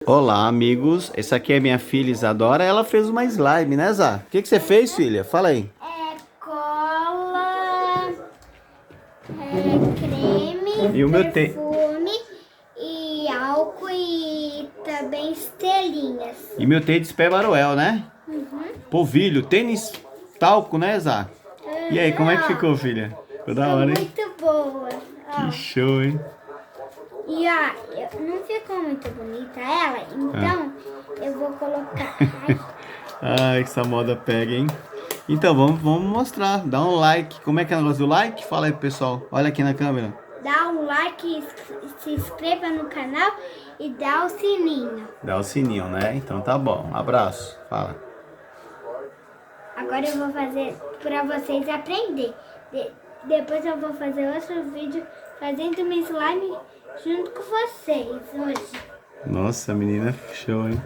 Olá, amigos. Essa aqui é minha filha Isadora. Ela fez uma slime, né, Zá? O que você fez, filha? Fala aí. Cola, creme, E o meu perfume e álcool e também estrelinhas. E meu tênis pé baruel, né? Polvilho, tênis talco, né, Zá? E aí, como é que ficou, filha? Ficou da hora, hein? Muito boa. Que show, hein? E não ficou muito bonita ela, então eu vou colocar. Ai, que essa moda pega, hein? Então, vamos mostrar. Dá um like. Como é que é o negócio do like? Fala aí, pessoal. Olha aqui na câmera. Dá um like, se inscreva no canal e dá o sininho. Dá o sininho, né? Então tá bom. Abraço. Fala. Agora eu vou fazer para vocês aprender. Depois eu vou fazer outro vídeo fazendo uma slime junto com vocês hoje. Nossa, menina, show, hein?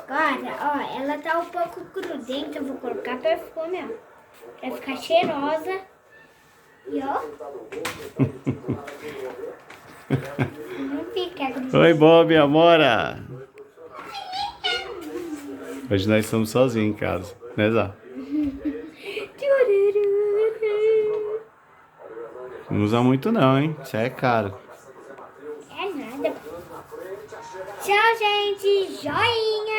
Agora, ó, ela tá um pouco grudenta, eu vou colocar perfume, ó, pra ficar cheirosa. E ó, não fica grudenta. Oi, Bob, Amora. Hoje nós estamos sozinhos em casa, né, Zá? Não usa muito não, hein? Isso aí é caro. É nada. Tchau, gente. Joinha.